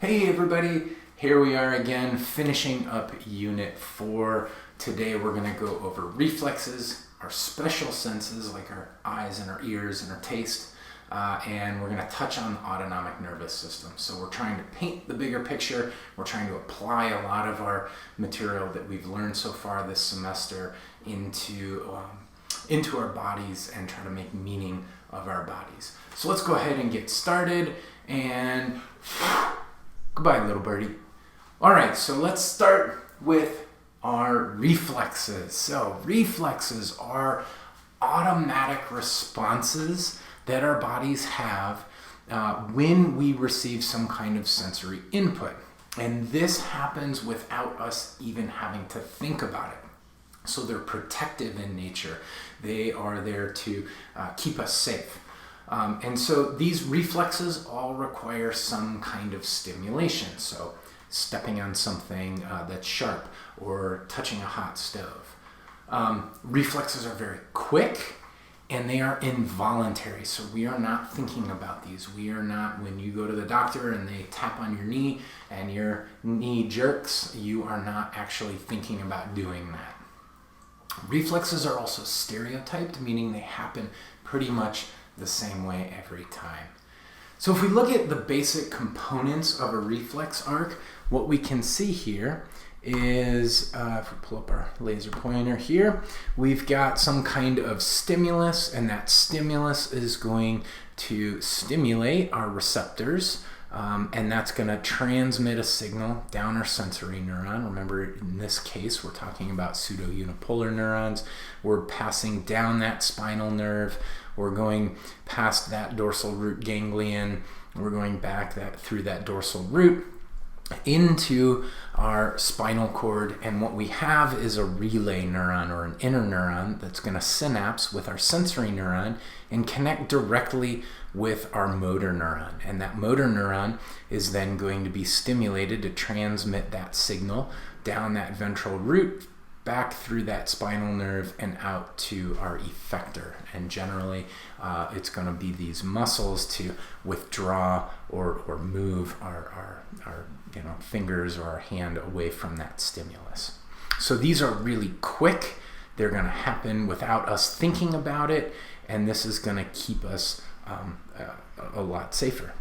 Hey everybody, here we are again finishing up Unit 4. Today we're going to go over reflexes, our special senses like our eyes and our ears and our taste, and we're going to touch on the autonomic nervous system. So we're trying to paint the bigger picture, we're trying to apply a lot of our material that we've learned so far this semester into our bodies and try to make meaning of our bodies. So let's go ahead and get started and goodbye, little birdie. All right, so let's start with our reflexes. So reflexes are automatic responses that our bodies have when we receive some kind of sensory input. And this happens without us even having to think about it. So they're protective in nature. They are there to keep us safe. And so these reflexes all require some kind of stimulation. So stepping on something that's sharp or touching a hot stove. Reflexes are very quick and they are involuntary. So we are not thinking about these. We are not, when you go to the doctor and they tap on your knee and your knee jerks, you are not actually thinking about doing that. Reflexes are also stereotyped, meaning they happen pretty much the same way every time. So if we look at the basic components of a reflex arc, what we can see here is, if we pull up our laser pointer here, we've got some kind of stimulus, and that stimulus is going to stimulate our receptors, and that's going to transmit a signal down our sensory neuron. Remember, in this case, we're talking about pseudo-unipolar neurons. We're passing down that spinal nerve. We're going past that dorsal root ganglion. We're going back through that dorsal root into our spinal cord, and what we have is a relay neuron or an inner neuron that's going to synapse with our sensory neuron and connect directly with our motor neuron. And that motor neuron is then going to be stimulated to transmit that signal down that ventral root, back through that spinal nerve and out to our effector. And generally it's going to be these muscles to withdraw or move our fingers or our hand away from that stimulus. So these are really quick. They're going to happen without us thinking about it, and this is going to keep us a lot safer.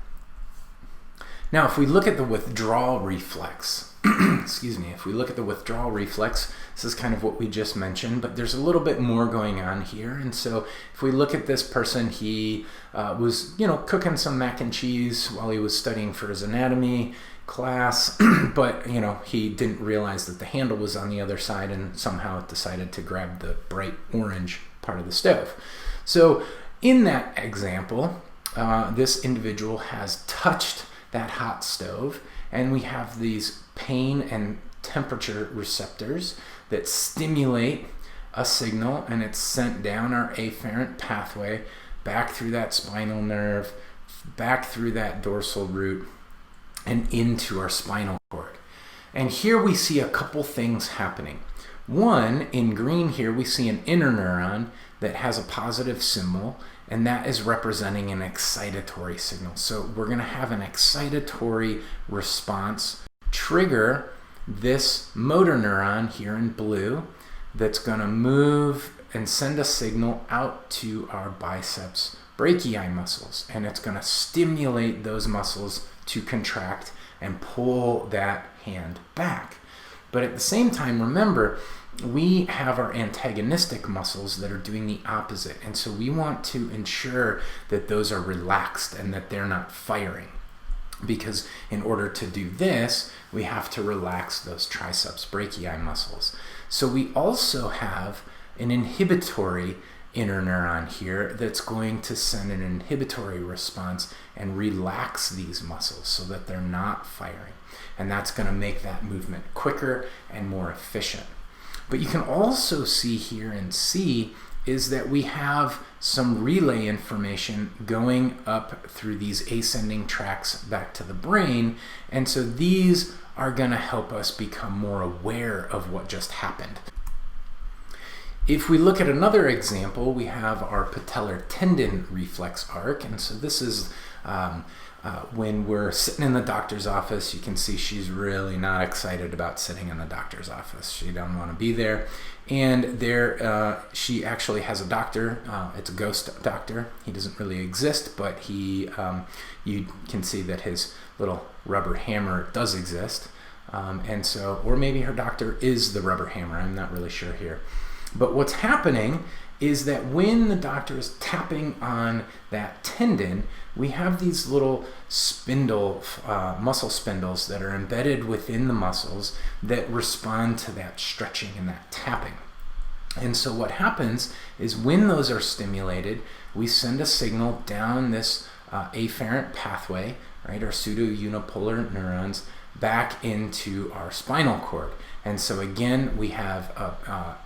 Now, if we look at the withdrawal reflex, if we look at the withdrawal reflex, this is kind of what we just mentioned, but there's a little bit more going on here. And so if we look at this person, he was, cooking some mac and cheese while he was studying for his anatomy class, but, he didn't realize that the handle was on the other side and somehow decided to grab the bright orange part of the stove. So in that example, this individual has touched that hot stove, and we have these pain and temperature receptors that stimulate a signal, and it's sent down our afferent pathway back through that spinal nerve, back through that dorsal root, and into our spinal cord. And here we see a couple things happening. One, in green here, we see an inner neuron that has a positive symbol, and that is representing an excitatory signal. So we're going to have an excitatory response trigger this motor neuron here in blue that's going to move and send a signal out to our biceps brachii muscles, and it's going to stimulate those muscles to contract and pull that hand back. But at the same time, remember, we have our antagonistic muscles that are doing the opposite, and so we want to ensure that those are relaxed and that they're not firing, because in order to do this, we have to relax those triceps brachii muscles. So we also have an inhibitory inner neuron here that's going to send an inhibitory response and relax these muscles so that they're not firing, and that's going to make that movement quicker and more efficient. But you can also see here in C is that we have some relay information going up through these ascending tracks back to the brain, and so these are going to help us become more aware of what just happened. If we look at another example, we have our patellar tendon reflex arc, and so this is when we're sitting in the doctor's office, you can see she's really not excited about sitting in the doctor's office. She doesn't want to be there. And she actually has a doctor. It's a ghost doctor. He doesn't really exist, but you can see that his little rubber hammer does exist. Or maybe her doctor is the rubber hammer. I'm not really sure here. But what's happening is that when the doctor is tapping on that tendon, we have these little muscle spindles that are embedded within the muscles that respond to that stretching and that tapping. And so what happens is when those are stimulated, we send a signal down this afferent pathway, right, our pseudo-unipolar neurons, back into our spinal cord. And so again, we have a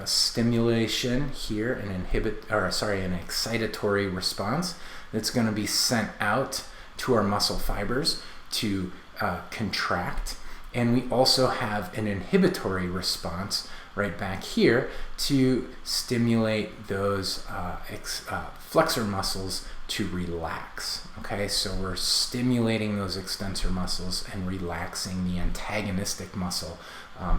stimulation here, an excitatory response that's going to be sent out to our muscle fibers to contract. And we also have an inhibitory response right back here to stimulate those flexor muscles to relax. Okay, so we're stimulating those extensor muscles and relaxing the antagonistic muscle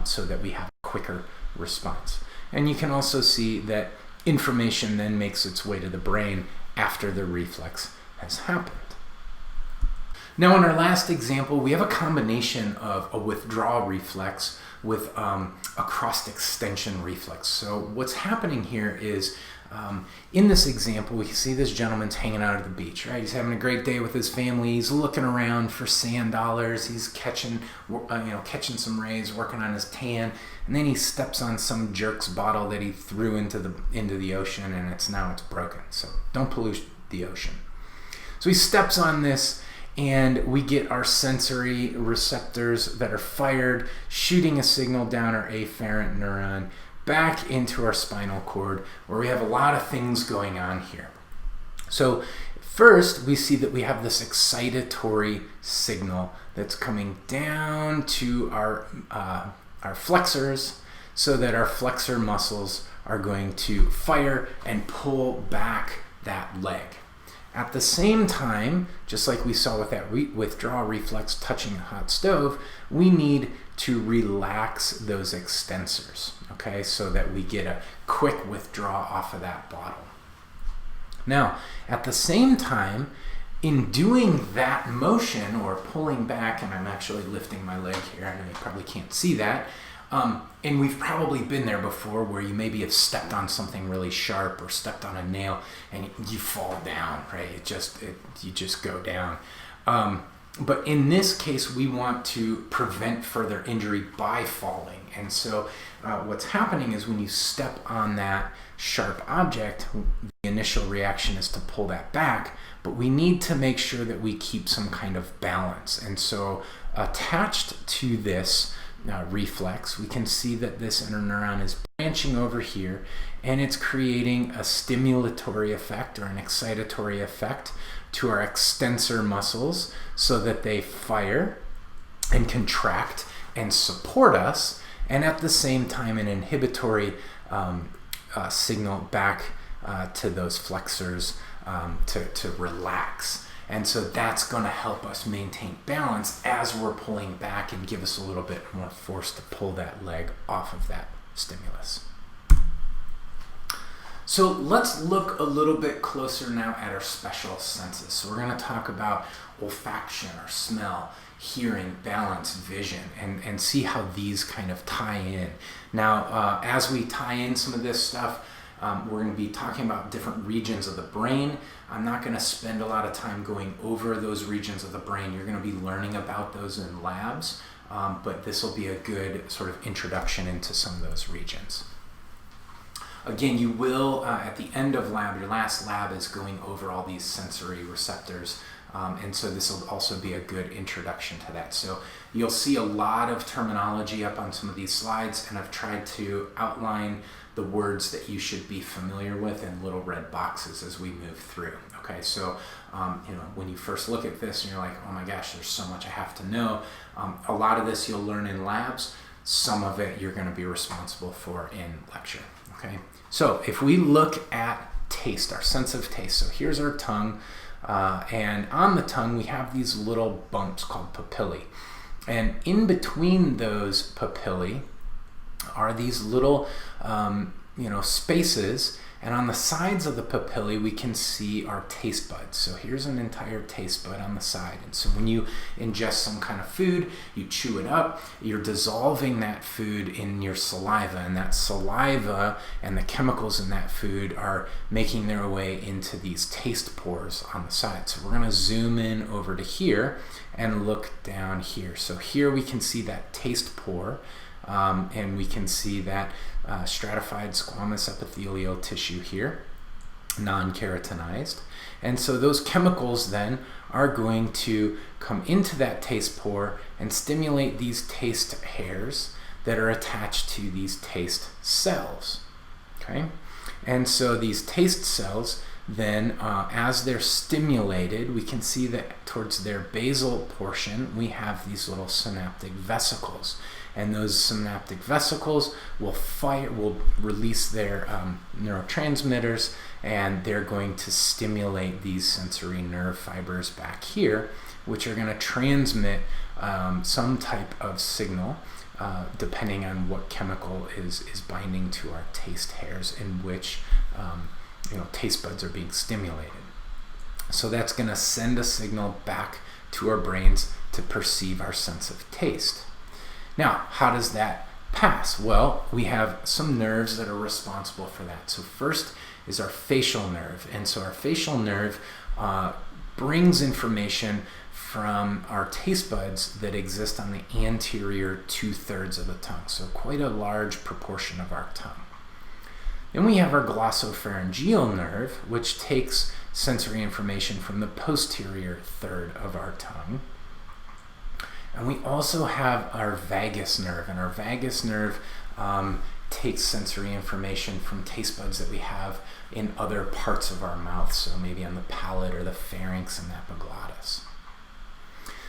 so that we have a quicker response. And you can also see that information then makes its way to the brain after the reflex has happened. Now in our last example, we have a combination of a withdrawal reflex with a cross-extension reflex. So what's happening here is in this example, we can see this gentleman's hanging out at the beach, right? He's having a great day with his family. He's looking around for sand dollars. He's catching some rays, working on his tan, and then he steps on some jerk's bottle that he threw into the ocean, and it's broken. So don't pollute the ocean. So he steps on this, and we get our sensory receptors that are fired, shooting a signal down our afferent neuron back into our spinal cord, where we have a lot of things going on here. So first, we see that we have this excitatory signal that's coming down to our flexors, so that our flexor muscles are going to fire and pull back that leg. At the same time, just like we saw with that withdrawal reflex touching a hot stove, we need to relax those extensors, okay, so that we get a quick withdrawal off of that bottle. Now, at the same time, in doing that motion or pulling back, and I'm actually lifting my leg here, I know you probably can't see that, and we've probably been there before where you maybe have stepped on something really sharp or stepped on a nail and you fall down, right? You just go down. But in this case, we want to prevent further injury by falling. And so what's happening is when you step on that sharp object, the initial reaction is to pull that back, but we need to make sure that we keep some kind of balance. And so attached to this reflex, we can see that this interneuron is branching over here, and it's creating a stimulatory effect or an excitatory effect to our extensor muscles so that they fire and contract and support us, and at the same time an inhibitory signal back to those flexors to relax. And so that's going to help us maintain balance as we're pulling back and give us a little bit more force to pull that leg off of that stimulus. So let's look a little bit closer now at our special senses. So we're going to talk about olfaction or smell, hearing, balance, vision, and see how these kind of tie in. Now, as we tie in some of this stuff, we're going to be talking about different regions of the brain. I'm not going to spend a lot of time going over those regions of the brain. You're going to be learning about those in labs, but this will be a good sort of introduction into some of those regions. Again, you will, at the end of lab, your last lab is going over all these sensory receptors, and so this will also be a good introduction to that. So you'll see a lot of terminology up on some of these slides, and I've tried to outline the words that you should be familiar with in little red boxes as we move through. Okay, so when you first look at this and you're like, oh my gosh, there's so much I have to know. A lot of this you'll learn in labs. Some of it you're going to be responsible for in lecture. Okay, so if we look at taste, our sense of taste. So here's our tongue. And on the tongue, we have these little bumps called papillae. And in between those papillae are these little, spaces. And on the sides of the papillae, we can see our taste buds. So here's an entire taste bud on the side. And so when you ingest some kind of food, you chew it up, you're dissolving that food in your saliva. And that saliva and the chemicals in that food are making their way into these taste pores on the side. So we're going to zoom in over to here and look down here. So here we can see that taste pore. And we can see that stratified squamous epithelial tissue here, non-keratinized. And so those chemicals then are going to come into that taste pore and stimulate these taste hairs that are attached to these taste cells. Okay? And so these taste cells then, as they're stimulated, we can see that towards their basal portion, we have these little synaptic vesicles. And those synaptic vesicles will release their neurotransmitters, and they're going to stimulate these sensory nerve fibers back here, which are going to transmit some type of signal, depending on what chemical is binding to our taste hairs, in which taste buds are being stimulated. So that's going to send a signal back to our brains to perceive our sense of taste. Now, how does that pass? Well, we have some nerves that are responsible for that. So first is our facial nerve. And so our facial nerve brings information from our taste buds that exist on the anterior 2/3 of the tongue. So quite a large proportion of our tongue. Then we have our glossopharyngeal nerve, which takes sensory information from the posterior third of our tongue. And we also have our vagus nerve, and our vagus nerve takes sensory information from taste buds that we have in other parts of our mouth, so maybe on the palate or the pharynx and epiglottis.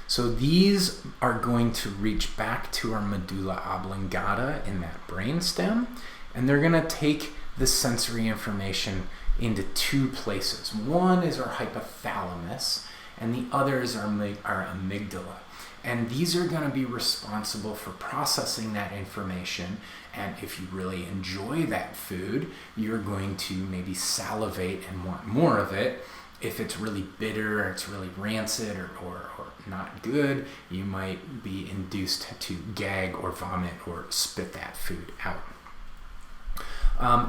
So these are going to reach back to our medulla oblongata in that brainstem, and they're going to take the sensory information into two places. One is our hypothalamus, and the other is our amygdala. And these are going to be responsible for processing that information. And if you really enjoy that food, you're going to maybe salivate and want more of it. If it's really bitter, or it's really rancid, or not good, you might be induced to gag or vomit or spit that food out.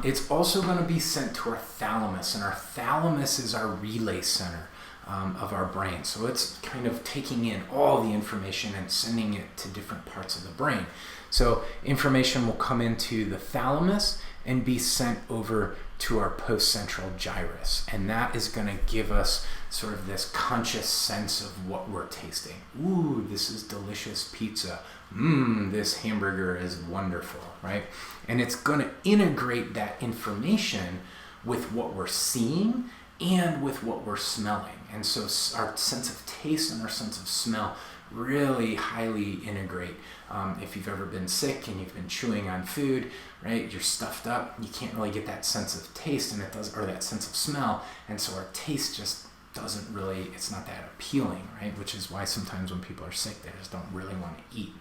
It's also going to be sent to our thalamus, and our thalamus is our relay center of our brain. So it's kind of taking in all the information and sending it to different parts of the brain. So information will come into the thalamus and be sent over to our postcentral gyrus. And that is going to give us sort of this conscious sense of what we're tasting. Ooh, this is delicious pizza. This hamburger is wonderful, right? And it's going to integrate that information with what we're seeing and with what we're smelling. And so our sense of taste and our sense of smell really highly integrate. If you've ever been sick and you've been chewing on food, right, you're stuffed up, you can't really get that sense of taste or that sense of smell. And so our taste just doesn't really, it's not that appealing, right? Which is why sometimes when people are sick, they just don't really want to eat.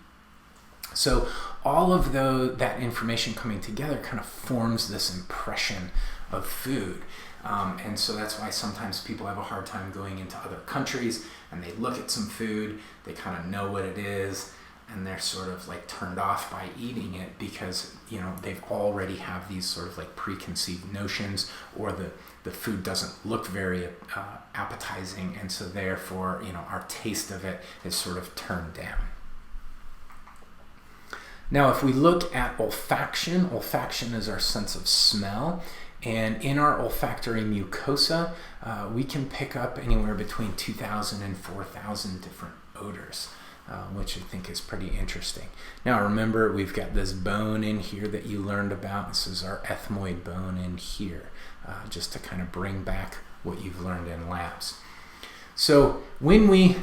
So all of that information coming together kind of forms this impression of food. And so that's why sometimes people have a hard time going into other countries and they look at some food, they kind of know what it is, and they're sort of like turned off by eating it because, they've already have these sort of like preconceived notions, or the food doesn't look very appetizing, and so therefore, our taste of it is sort of turned down. Now, if we look at olfaction is our sense of smell. And in our olfactory mucosa, we can pick up anywhere between 2,000 and 4,000 different odors, which I think is pretty interesting. Now, remember, we've got this bone in here that you learned about. This is our ethmoid bone in here, just to kind of bring back what you've learned in labs. So when we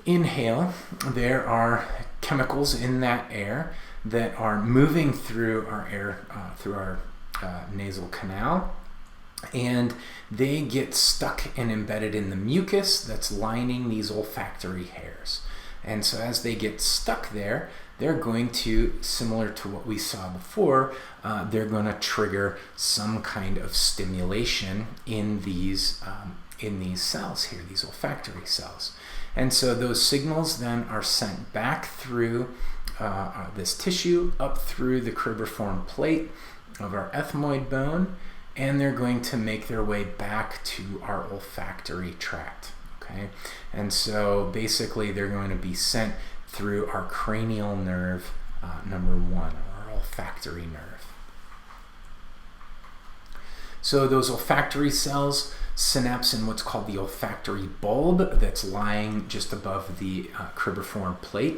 inhale, there are chemicals in that air that are moving through our air, through our nasal canal, and they get stuck and embedded in the mucus that's lining these olfactory hairs. And so as they get stuck there, they're going to, similar to what we saw before, they're going to trigger some kind of stimulation in these cells here, these olfactory cells. And so those signals then are sent back through this tissue, up through the cribriform plate of our ethmoid bone, and they're going to make their way back to our olfactory tract. Okay, and so basically they're going to be sent through our cranial nerve number 1, or our olfactory nerve. So those olfactory cells synapse in what's called the olfactory bulb that's lying just above the cribriform plate.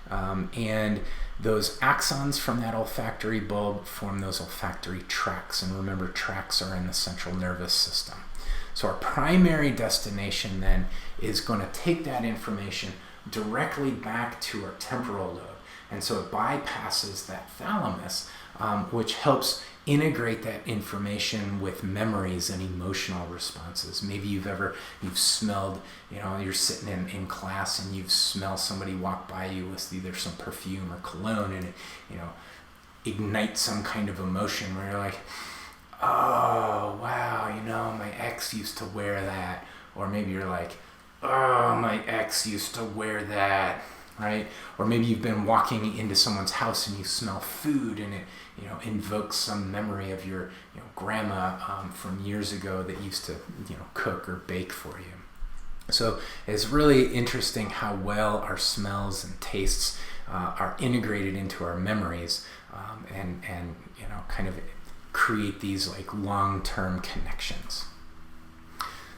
And those axons from that olfactory bulb form those olfactory tracts. And remember, tracts are in the central nervous system. So our primary destination then is going to take that information directly back to our temporal lobe. And so it bypasses that thalamus, which helps integrate that information with memories and emotional responses. Maybe you've smelled, you're sitting in class and you've smelled somebody walk by you with either some perfume or cologne, and it, ignites some kind of emotion where you're like, oh, wow, my ex used to wear that. Or maybe you're like, oh, my ex used to wear that, right? Or maybe you've been walking into someone's house and you smell food, and it, invokes some memory of your, grandma from years ago that used to, cook or bake for you. So it's really interesting how well our smells and tastes are integrated into our memories, and kind of create these like long-term connections.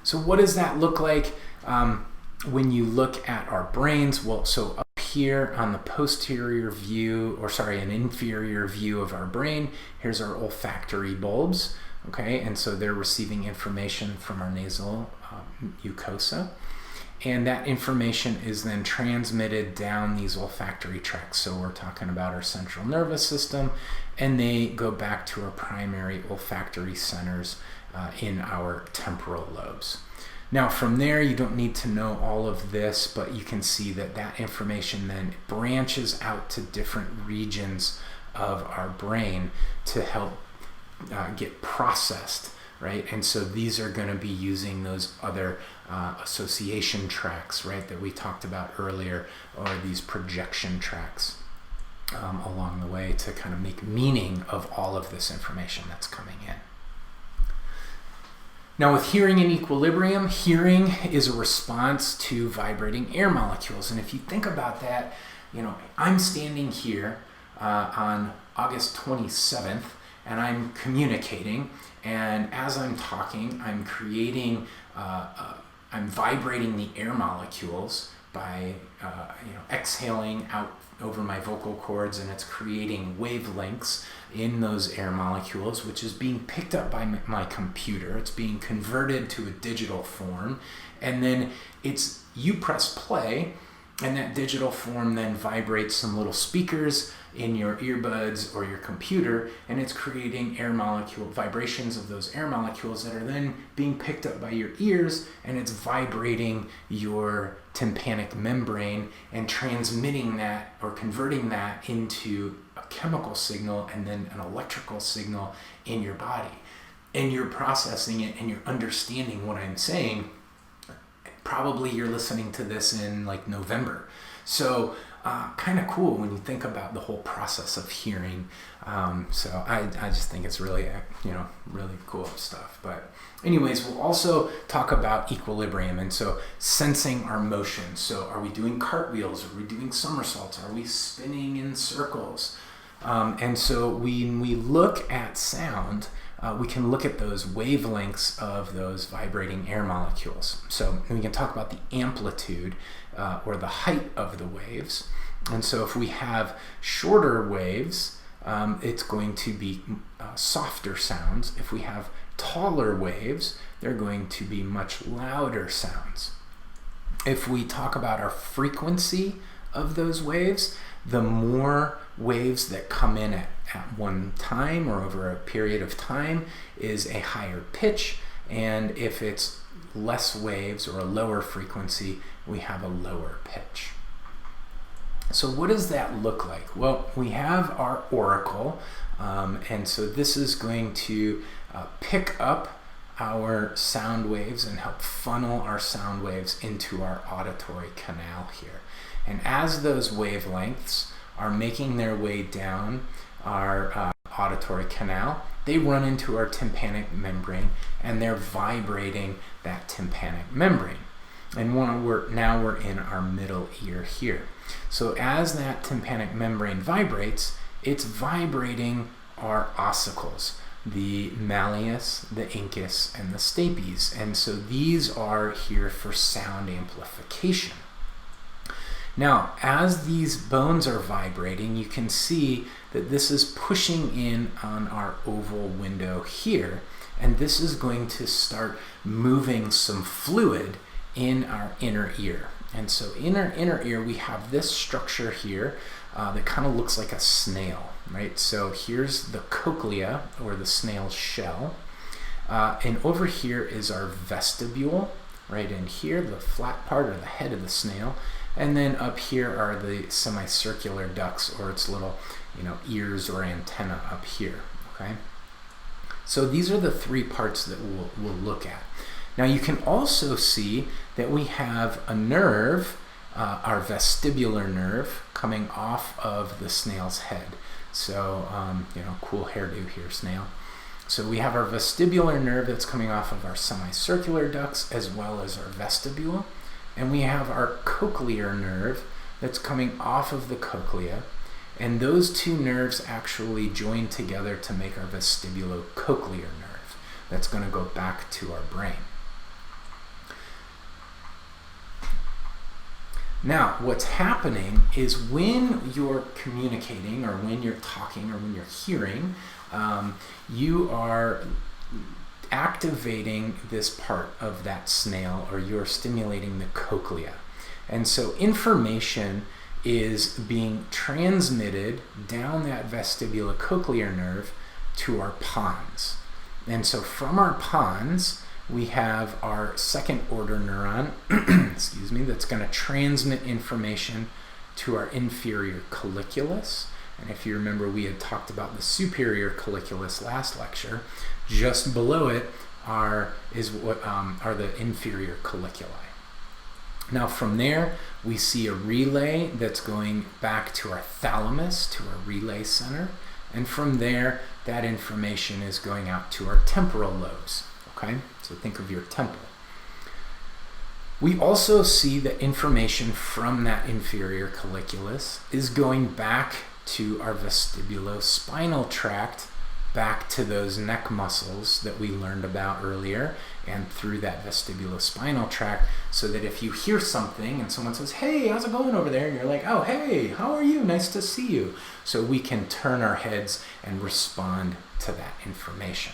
So what does that look like when you look at our brains? Well, so up here on the posterior view, an inferior view of our brain, here's our olfactory bulbs, okay? And so they're receiving information from our nasal mucosa. And that information is then transmitted down these olfactory tracts. So we're talking about our central nervous system, and they go back to our primary olfactory centers in our temporal lobes. Now from there, you don't need to know all of this, but you can see that that information then branches out to different regions of our brain to help get processed, right? And so these are going to be using those other association tracks, right, that we talked about earlier, or these projection tracks along the way to kind of make meaning of all of this information that's coming in. Now with hearing in equilibrium, hearing is a response to vibrating air molecules. And if you think about that, I'm standing here on August 27th, and I'm communicating, and as I'm talking, I'm creating, I'm vibrating the air molecules by exhaling out over my vocal cords, and it's creating wavelengths in those air molecules, which is being picked up by my computer. It's being converted to a digital form, and then you press play, and that digital form then vibrates some little speakers in your earbuds or your computer, and it's creating air molecule vibrations of those air molecules that are then being picked up by your ears, and it's vibrating your tympanic membrane and transmitting that or converting that into a chemical signal and then an electrical signal in your body. And you're processing it and you're understanding what I'm saying. Probably you're listening to this in like November. So kind of cool when you think about the whole process of hearing. So I just think it's really, really cool stuff. But anyways, we'll also talk about equilibrium. And so sensing our motion. So are we doing cartwheels? Are we doing somersaults? Are we spinning in circles? And so when we look at sound, we can look at those wavelengths of those vibrating air molecules. So we can talk about the amplitude or the height of the waves. And so if we have shorter waves, it's going to be softer sounds. If we have taller waves, they're going to be much louder sounds. If we talk about our frequency of those waves, the more waves that come in at one time or over a period of time is a higher pitch, and if it's less waves or a lower frequency, we have a lower pitch. So what does that look like? Well, we have our auricle, and so this is going to pick up our sound waves and help funnel our sound waves into our auditory canal here. And as those wavelengths are making their way down our auditory canal, they run into our tympanic membrane and they're vibrating that tympanic membrane. And now we're in our middle ear here. So as that tympanic membrane vibrates, it's vibrating our ossicles, the malleus, the incus, and the stapes. And so these are here for sound amplification. Now, as these bones are vibrating, you can see that this is pushing in on our oval window here, and this is going to start moving some fluid in our inner ear. And so in our inner ear, we have this structure here that kind of looks like a snail, right? So here's the cochlea, or the snail's shell, and over here is our vestibule, right in here, the flat part or the head of the snail. And then up here are the semicircular ducts, or its little, ears or antenna up here, okay? So these are the three parts that we'll look at. Now you can also see that we have a nerve, our vestibular nerve, coming off of the snail's head. So, cool hairdo here, snail. So we have our vestibular nerve that's coming off of our semicircular ducts as well as our vestibule. And we have our cochlear nerve that's coming off of the cochlea. And those two nerves actually join together to make our vestibulocochlear nerve that's going to go back to our brain. Now, what's happening is when you're communicating, or when you're talking, or when you're hearing, you are activating this part of that snail, or you're stimulating the cochlea. And so information is being transmitted down that vestibulocochlear nerve to our pons. And so from our pons, we have our second order neuron, excuse me, that's going to transmit information to our inferior colliculus. And if you remember, we had talked about the superior colliculus last lecture. Just below it are the inferior colliculi. Now from there, we see a relay that's going back to our thalamus, to our relay center. And from there, that information is going out to our temporal lobes. Okay, so think of your temple. We also see that information from that inferior colliculus is going back to our vestibulospinal tract, back to those neck muscles that we learned about earlier, and through that vestibulospinal tract, so that if you hear something and someone says, "Hey, how's it going over there?" and you're like, "Oh, hey, how are you? Nice to see you." So we can turn our heads and respond to that information.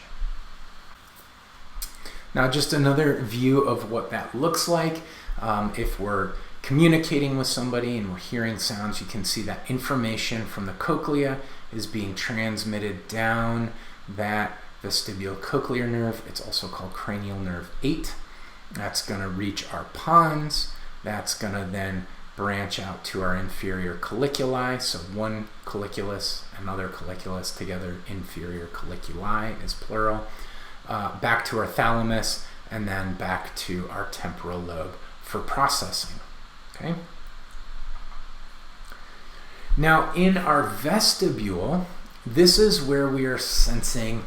Now, just another view of what that looks like. If we're communicating with somebody and we're hearing sounds, you can see that information from the cochlea is being transmitted down that vestibulocochlear nerve. It's also called cranial nerve 8. That's going to reach our pons. That's going to then branch out to our inferior colliculi. So one colliculus, another colliculus together, inferior colliculi is plural. Back to our thalamus, and then back to our temporal lobe for processing. Okay. Now in our vestibule, this is where we are sensing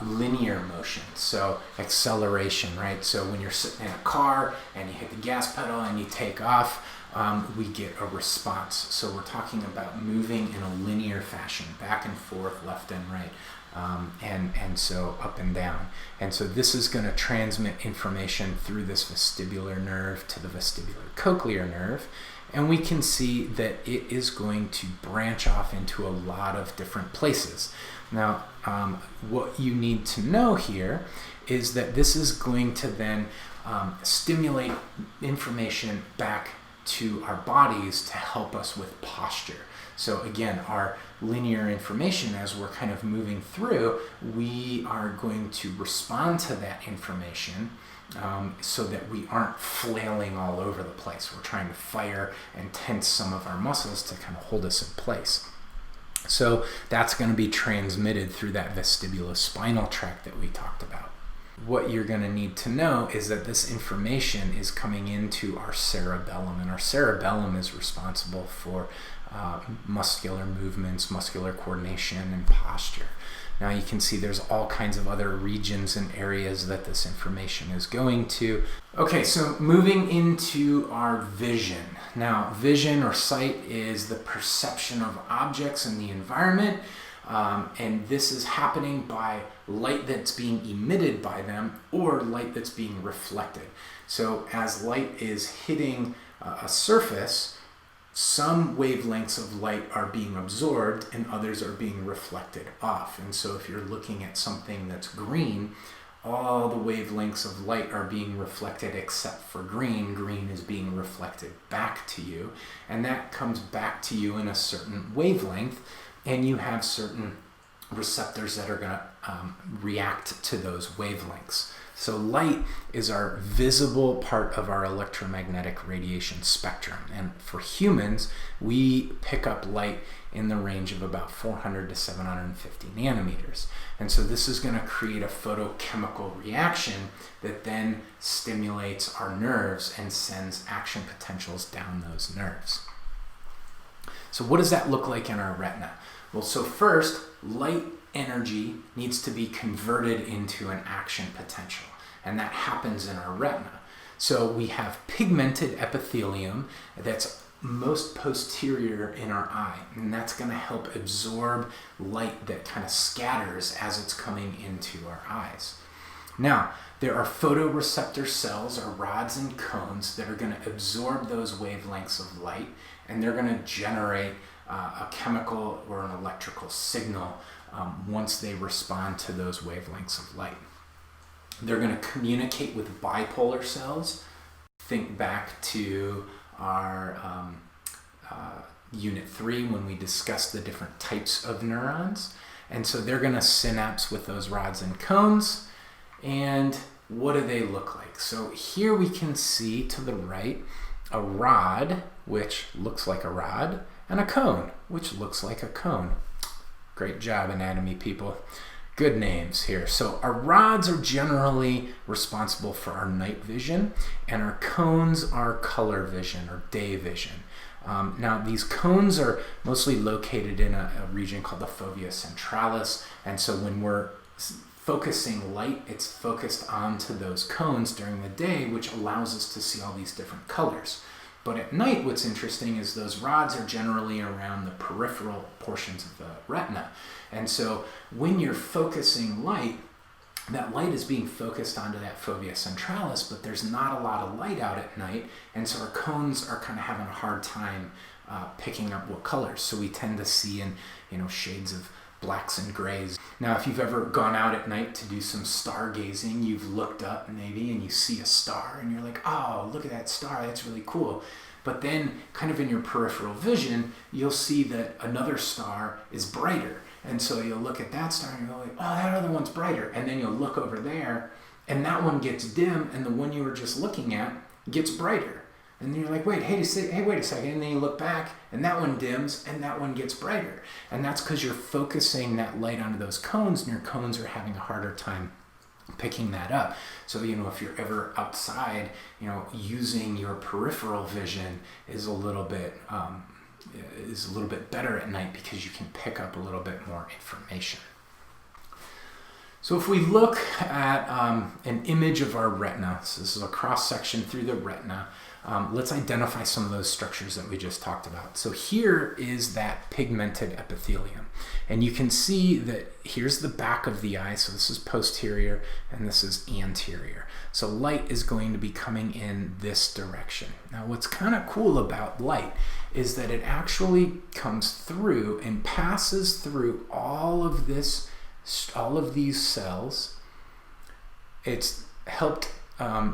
linear motion, so acceleration, right? So when you're sitting in a car and you hit the gas pedal and you take off, we get a response. So we're talking about moving in a linear fashion, back and forth, left and right. And so up and down. And so this is going to transmit information through this vestibular nerve to the vestibular cochlear nerve. And we can see that it is going to branch off into a lot of different places. Now, what you need to know here is that this is going to then stimulate information back to our bodies to help us with posture. So again, our linear information, as we're kind of moving through, we are going to respond to that information so that we aren't flailing all over the place. We're trying to fire and tense some of our muscles to kind of hold us in place. So that's going to be transmitted through that vestibulospinal tract that we talked about. What you're going to need to know is that this information is coming into our cerebellum, and our cerebellum is responsible for muscular movements, muscular coordination, and posture. Now you can see there's all kinds of other regions and areas that this information is going to. Okay, so moving into our vision. Now, vision or sight is the perception of objects in the environment, and this is happening by light that's being emitted by them or light that's being reflected. So as light is hitting a surface, some wavelengths of light are being absorbed and others are being reflected off. And so if you're looking at something that's green, all the wavelengths of light are being reflected except for green. Green is being reflected back to you, and that comes back to you in a certain wavelength, and you have certain receptors that are going to react to those wavelengths. So light is our visible part of our electromagnetic radiation spectrum. And for humans, we pick up light in the range of about 400 to 750 nanometers. And so this is going to create a photochemical reaction that then stimulates our nerves and sends action potentials down those nerves. So what does that look like in our retina? Well, so first, light energy needs to be converted into an action potential, and that happens in our retina. So we have pigmented epithelium that's most posterior in our eye, and that's going to help absorb light that kind of scatters as it's coming into our eyes. Now, there are photoreceptor cells, or rods and cones, that are going to absorb those wavelengths of light, and they're going to generate a chemical or an electrical signal once they respond to those wavelengths of light. They're going to communicate with bipolar cells. Think back to our Unit 3 when we discussed the different types of neurons. And so they're going to synapse with those rods and cones. And what do they look like? So here we can see to the right a rod, which looks like a rod, and a cone, which looks like a cone. Great job, anatomy people. Good names here. So our rods are generally responsible for our night vision, and our cones are color vision or day vision. Now these cones are mostly located in a region called the fovea centralis, and so when we're focusing light, it's focused onto those cones during the day, which allows us to see all these different colors. But at night, what's interesting is those rods are generally around the peripheral portions of the retina. And so when you're focusing light, that light is being focused onto that fovea centralis, but there's not a lot of light out at night, and so our cones are kind of having a hard time picking up what colors. So we tend to see in shades of blacks and grays. Now, if you've ever gone out at night to do some stargazing, you've looked up maybe and you see a star and you're like, oh, look at that star, that's really cool. But then kind of in your peripheral vision, you'll see that another star is brighter. And so you'll look at that star and you'll go like, oh, that other one's brighter. And then you'll look over there and that one gets dim and the one you were just looking at gets brighter. And then you're like, wait a second. And then you look back and that one dims and that one gets brighter. And that's because you're focusing that light onto those cones and your cones are having a harder time picking that up. So, if you're ever outside, using your peripheral vision is a little bit better at night because you can pick up a little bit more information. So if we look at an image of our retina, so this is a cross-section through the retina, let's identify some of those structures that we just talked about. So here is that pigmented epithelium. And you can see that here's the back of the eye, so this is posterior and this is anterior. So light is going to be coming in this direction. Now what's kind of cool about light is that it actually comes through and passes through all of these cells. It's helped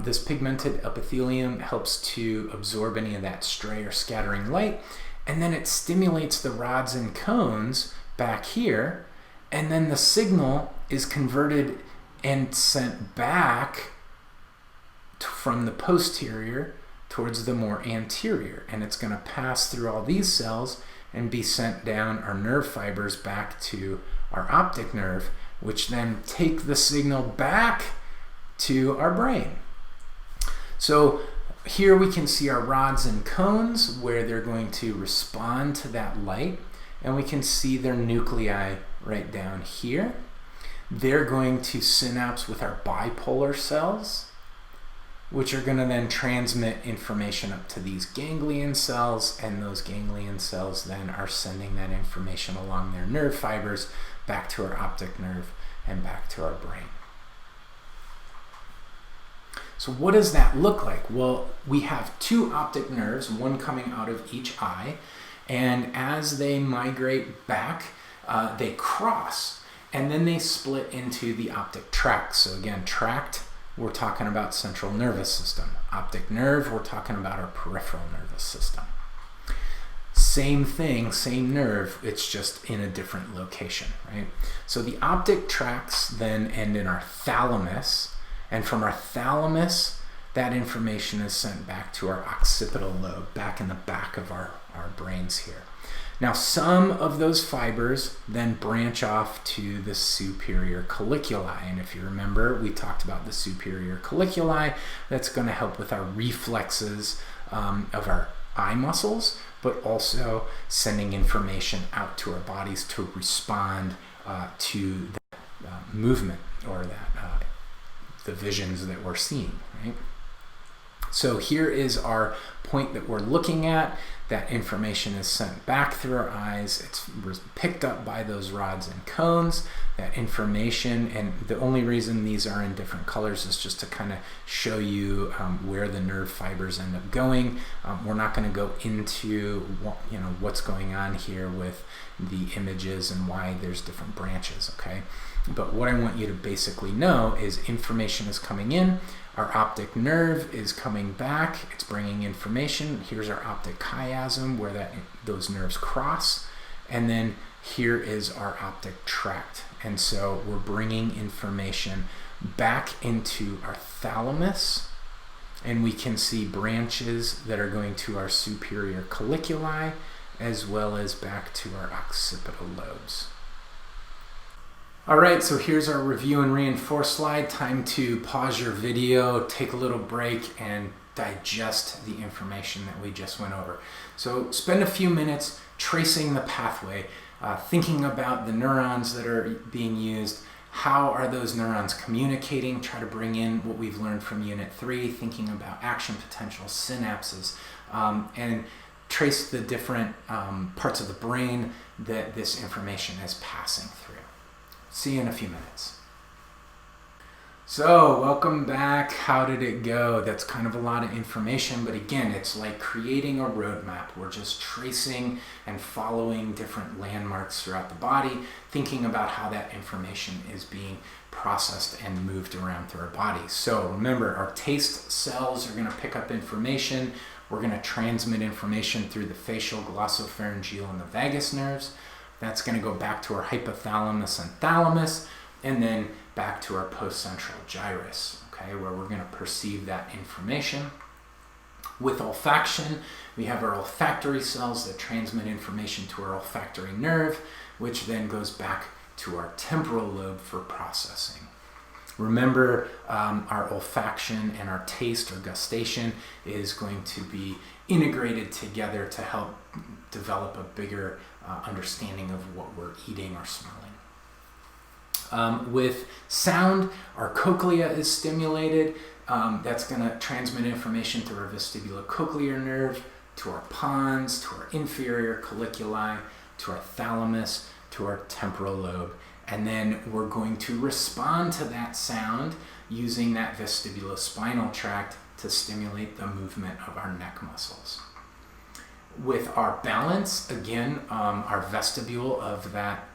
This pigmented epithelium helps to absorb any of that stray or scattering light, and then it stimulates the rods and cones back here, and then the signal is converted and sent back from the posterior towards the more anterior, and it's going to pass through all these cells and be sent down our nerve fibers back to our optic nerve, which then take the signal back to our brain. So here we can see our rods and cones where they're going to respond to that light, and we can see their nuclei right down here. They're going to synapse with our bipolar cells, which are going to then transmit information up to these ganglion cells, and those ganglion cells then are sending that information along their nerve fibers back to our optic nerve and back to our brain. So what does that look like? Well, we have two optic nerves, one coming out of each eye, and as they migrate back, they cross, and then they split into the optic tract. So again, tract, we're talking about central nervous system. Optic nerve, we're talking about our peripheral nervous system. Same thing, same nerve, it's just in a different location, right? So the optic tracts then end in our thalamus, and from our thalamus, that information is sent back to our occipital lobe, back in the back of our brains here. Now, some of those fibers then branch off to the superior colliculi. And if you remember, we talked about the superior colliculi. That's going to help with our reflexes of our eye muscles, but also sending information out to our bodies to respond to the movement or that the visions that we're seeing, right? So here is our point that we're looking at. That information is sent back through our eyes. It's picked up by those rods and cones. That information, and the only reason these are in different colors is just to kind of show you where the nerve fibers end up going. We're not going to go into what's going on here with the images and why there's different branches, okay? But what I want you to basically know is information is coming in. Our optic nerve is coming back. It's bringing information. Here's our optic chiasm where those nerves cross. And then here is our optic tract. And so we're bringing information back into our thalamus. And we can see branches that are going to our superior colliculi as well as back to our occipital lobes. All right, so here's our review and reinforce slide. Time to pause your video, take a little break, and digest the information that we just went over. So spend a few minutes tracing the pathway, thinking about the neurons that are being used. How are those neurons communicating? Try to bring in what we've learned from Unit 3, thinking about action potential, synapses, and trace the different parts of the brain that this information is passing through. See you in a few minutes. So, welcome back. How did it go? That's kind of a lot of information, but again, it's like creating a roadmap. We're just tracing and following different landmarks throughout the body, thinking about how that information is being processed and moved around through our body. So, remember, our taste cells are going to pick up information. We're going to transmit information through the facial, glossopharyngeal, and the vagus nerves. That's going to go back to our hypothalamus and thalamus, and then back to our postcentral gyrus, okay, where we're going to perceive that information. With olfaction, we have our olfactory cells that transmit information to our olfactory nerve, which then goes back to our temporal lobe for processing. Remember, our olfaction and our taste or gustation is going to be integrated together to help develop a bigger understanding of what we're eating or smelling. With sound, our cochlea is stimulated. That's going to transmit information through our vestibulocochlear nerve, to our pons, to our inferior colliculi, to our thalamus, to our temporal lobe. And then we're going to respond to that sound using that vestibulospinal tract to stimulate the movement of our neck muscles. With our balance, again, our vestibule of that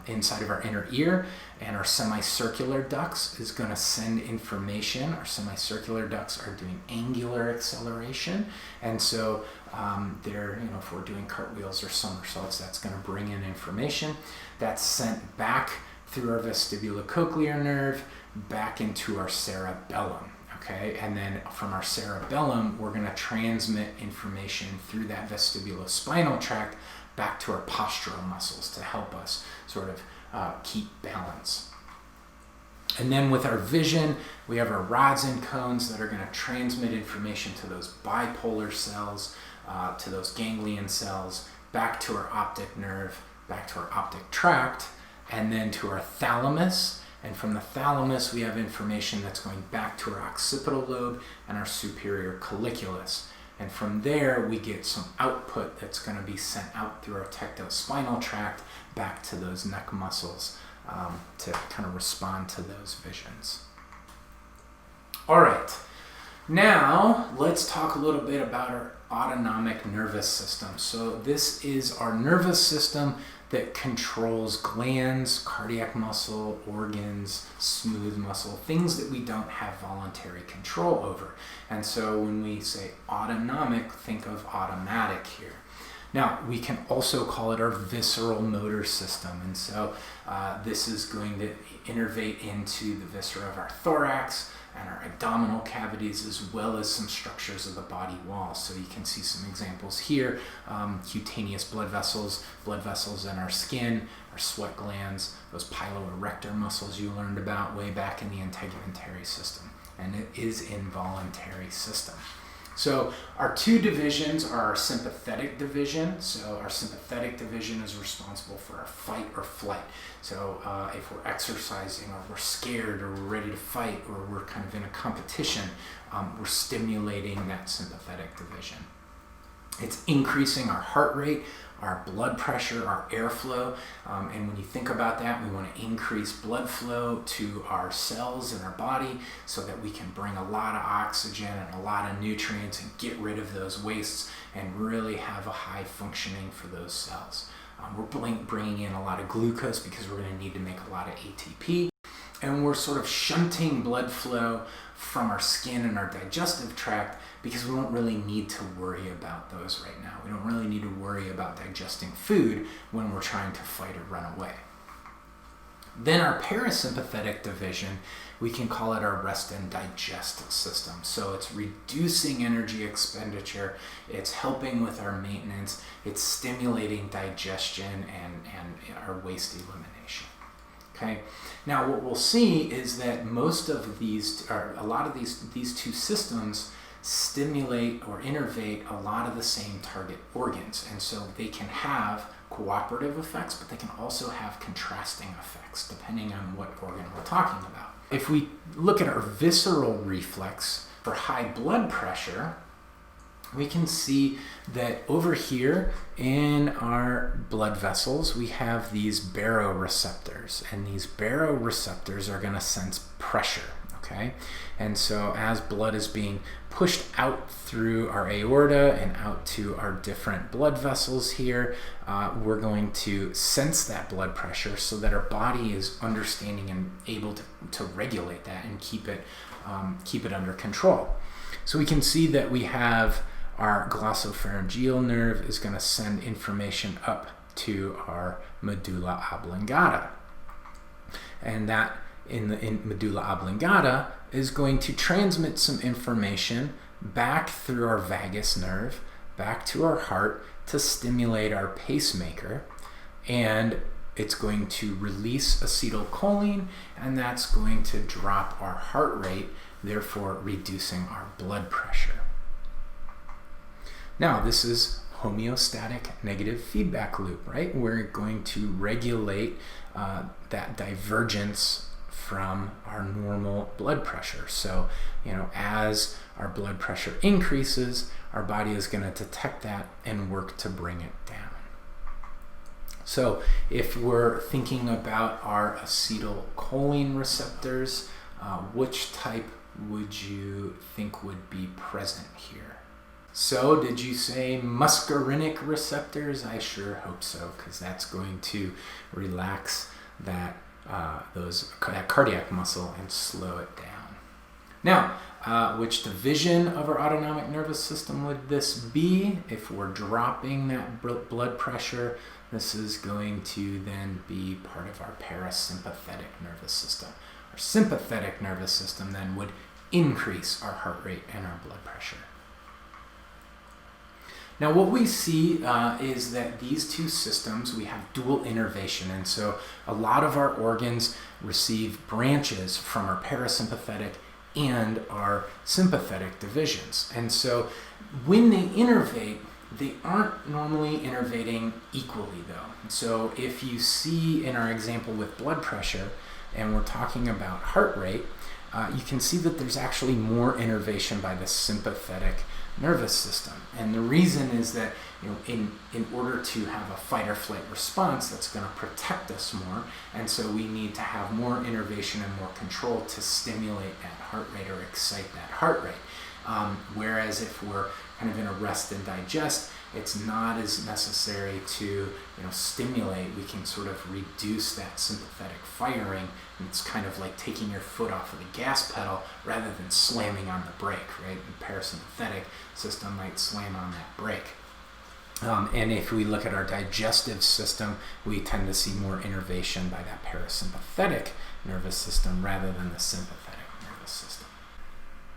inside of our inner ear, and our semicircular ducts is going to send information. Our semicircular ducts are doing angular acceleration, and so if we're doing cartwheels or somersaults, that's going to bring in information that's sent back through our vestibulocochlear nerve back into our cerebellum. Okay, and then from our cerebellum, we're going to transmit information through that vestibulospinal tract back to our postural muscles to help us sort of keep balance. And then with our vision, we have our rods and cones that are going to transmit information to those bipolar cells, to those ganglion cells, back to our optic nerve, back to our optic tract, and then to our thalamus. And from the thalamus, we have information that's going back to our occipital lobe and our superior colliculus. And from there, we get some output that's going to be sent out through our tectospinal tract back to those neck muscles to kind of respond to those visions. All right, now let's talk a little bit about our autonomic nervous system. So this is our nervous system that controls glands, cardiac muscle, organs, smooth muscle, things that we don't have voluntary control over. And so when we say autonomic, think of automatic here. Now, we can also call it our visceral motor system. And so this is going to innervate into the viscera of our thorax and our abdominal cavities, as well as some structures of the body wall. So you can see some examples here, cutaneous blood vessels in our skin, our sweat glands, those piloerector muscles you learned about way back in the integumentary system. And it is involuntary system. So our two divisions are our sympathetic division. So our sympathetic division is responsible for our fight or flight. So if we're exercising or we're scared or we're ready to fight or we're kind of in a competition, we're stimulating that sympathetic division. It's increasing our heart rate, our blood pressure, our airflow, and when you think about that, we want to increase blood flow to our cells in our body so that we can bring a lot of oxygen and a lot of nutrients and get rid of those wastes and really have a high functioning for those cells. We're bringing in a lot of glucose because we're going to need to make a lot of ATP, and we're sort of shunting blood flow from our skin and our digestive tract because we don't really need to worry about those right now. We don't really need to worry about digesting food when we're trying to fight or run away. Then our parasympathetic division, we can call it our rest and digest system. So it's reducing energy expenditure, it's helping with our maintenance, it's stimulating digestion and our waste elimination. Okay. Now what we'll see is that most of these, or a lot of these two systems stimulate or innervate a lot of the same target organs. And so they can have cooperative effects, but they can also have contrasting effects depending on what organ we're talking about. If we look at our visceral reflex for high blood pressure, we can see that over here in our blood vessels, we have these baroreceptors, and these baroreceptors are going to sense pressure, okay? And so as blood is being pushed out through our aorta and out to our different blood vessels here, we're going to sense that blood pressure so that our body is understanding and able to regulate that and keep it under control. So we can see that we have our glossopharyngeal nerve is going to send information up to our medulla oblongata. And that in medulla oblongata is going to transmit some information back through our vagus nerve, back to our heart to stimulate our pacemaker. And it's going to release acetylcholine, and that's going to drop our heart rate, therefore reducing our blood pressure. Now, this is homeostatic negative feedback loop, right? We're going to regulate that divergence from our normal blood pressure. So, as our blood pressure increases, our body is going to detect that and work to bring it down. So, if we're thinking about our acetylcholine receptors, which type would you think would be present here? So did you say muscarinic receptors? I sure hope so, because that's going to relax that cardiac muscle and slow it down. Now, which division of our autonomic nervous system would this be? If we're dropping that blood pressure, this is going to then be part of our parasympathetic nervous system. Our sympathetic nervous system then would increase our heart rate and our blood pressure. Now what we see is that these two systems, we have dual innervation, and so a lot of our organs receive branches from our parasympathetic and our sympathetic divisions. And so when they innervate, they aren't normally innervating equally though. So if you see in our example with blood pressure, and we're talking about heart rate, you can see that there's actually more innervation by the sympathetic nervous system. And the reason is that in order to have a fight or flight response, that's going to protect us more, and so we need to have more innervation and more control to stimulate that heart rate or excite that heart rate. Whereas if we're kind of in a rest and digest, it's not as necessary to stimulate. We can sort of reduce that sympathetic firing, and it's kind of like taking your foot off of the gas pedal rather than slamming on the brake, right? The parasympathetic system might slam on that brake. And if we look at our digestive system, we tend to see more innervation by that parasympathetic nervous system rather than the sympathetic nervous system.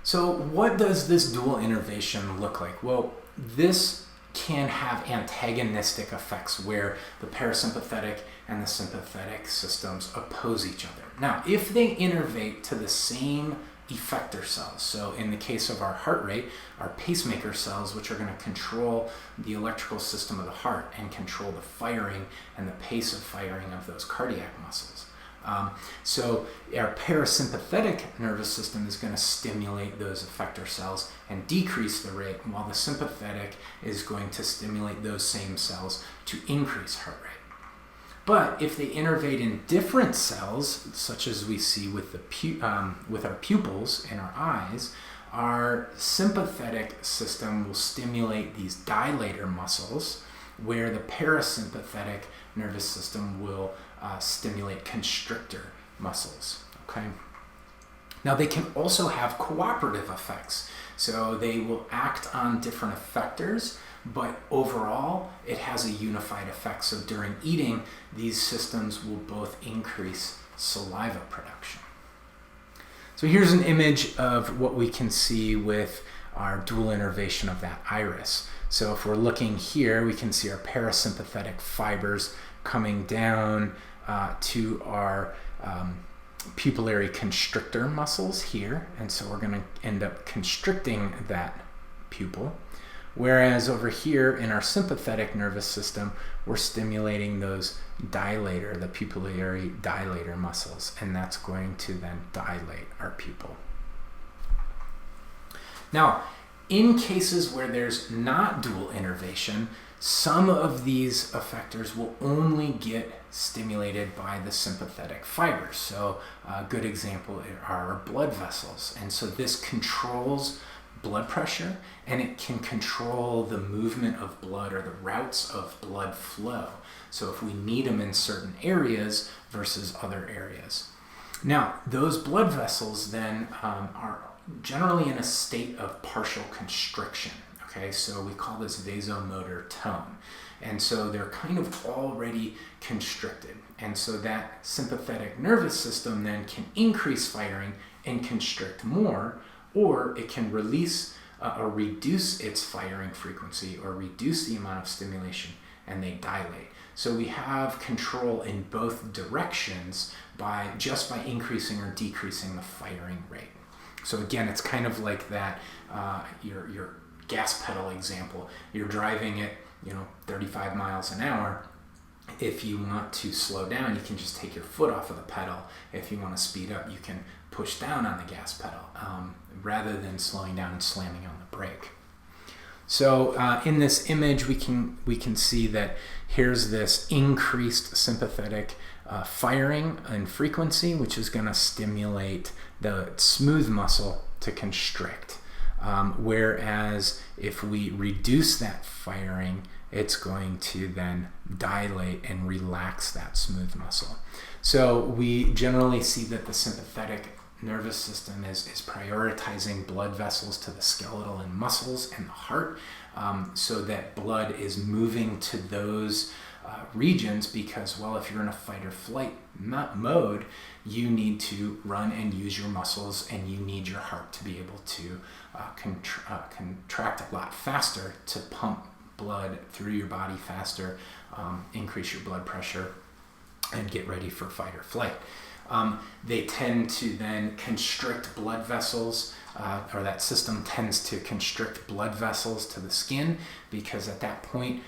So what does this dual innervation look like? Well, this can have antagonistic effects where the parasympathetic and the sympathetic systems oppose each other. Now, if they innervate to the same effector cells, so in the case of our heart rate, our pacemaker cells, which are going to control the electrical system of the heart and control the firing and the pace of firing of those cardiac muscles. So our parasympathetic nervous system is going to stimulate those effector cells and decrease the rate, while the sympathetic is going to stimulate those same cells to increase heart rate. But if they innervate in different cells, such as we see with with our pupils in our eyes, our sympathetic system will stimulate these dilator muscles, where the parasympathetic nervous system will stimulate constrictor muscles. Okay. Now they can also have cooperative effects, so they will act on different effectors, but overall it has a unified effect. So during eating, these systems will both increase saliva production. So here's an image of what we can see with our dual innervation of that iris. So if we're looking here, we can see our parasympathetic fibers coming down to our pupillary constrictor muscles here, and so we're going to end up constricting that pupil. Whereas over here in our sympathetic nervous system, we're stimulating those the pupillary dilator muscles, and that's going to then dilate our pupil. Now, in cases where there's not dual innervation, some of these effectors will only get stimulated by the sympathetic fibers. So a good example are our blood vessels. And so this controls blood pressure, and it can control the movement of blood or the routes of blood flow. So if we need them in certain areas versus other areas. Now, those blood vessels then are generally in a state of partial constriction. Okay, so we call this vasomotor tone. And so they're kind of already constricted. And so that sympathetic nervous system then can increase firing and constrict more, or it can release or reduce its firing frequency or reduce the amount of stimulation, and they dilate. So we have control in both directions just by increasing or decreasing the firing rate. So again, it's kind of like that your gas pedal example. You're driving it 35 miles an hour. If you want to slow down, you can just take your foot off of the pedal. If you want to speed up, you can push down on the gas pedal rather than slowing down and slamming on the brake. So in this image, we can see that here's this increased sympathetic firing and frequency, which is going to stimulate the smooth muscle to constrict. Whereas if we reduce that firing, it's going to then dilate and relax that smooth muscle. So we generally see that the sympathetic nervous system is prioritizing blood vessels to the skeletal and muscles and the heart, so that blood is moving to those regions, because, well, if you're in a fight or flight mode, you need to run and use your muscles, and you need your heart to be able to contract a lot faster to pump blood through your body faster, increase your blood pressure, and get ready for fight or flight. They tend to then constrict blood vessels, or that system tends to constrict blood vessels to the skin, because at that point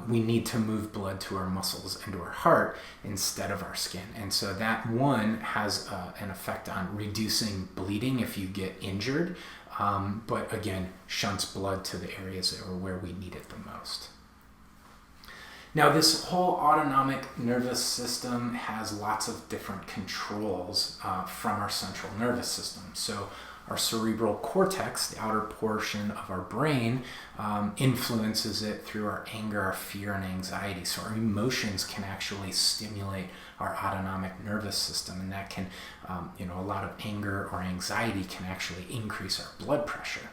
we need to move blood to our muscles and to our heart instead of our skin. And so that one has an effect on reducing bleeding if you get injured, but again, shunts blood to the areas that are where we need it the most. Now, this whole autonomic nervous system has lots of different controls from our central nervous system. So our cerebral cortex, the outer portion of our brain, influences it through our anger, our fear, and anxiety. So our emotions can actually stimulate our autonomic nervous system, and that can, a lot of anger or anxiety can actually increase our blood pressure.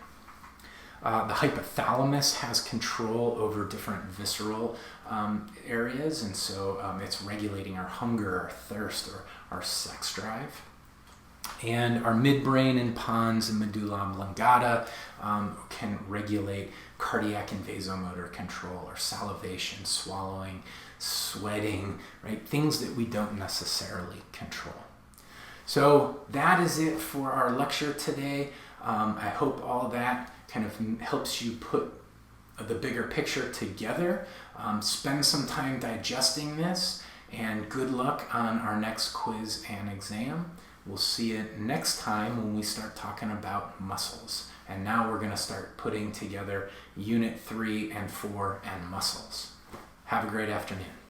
The hypothalamus has control over different visceral areas, and so it's regulating our hunger, our thirst, or our sex drive. And our midbrain and pons and medulla oblongata can regulate cardiac and vasomotor control, or salivation, swallowing, sweating, right? Things that we don't necessarily control. So that is it for our lecture today. I hope all that kind of helps you put the bigger picture together. Spend some time digesting this, and good luck on our next quiz and exam. We'll see you next time when we start talking about muscles. And now we're going to start putting together Unit 3 and 4 and muscles. Have a great afternoon.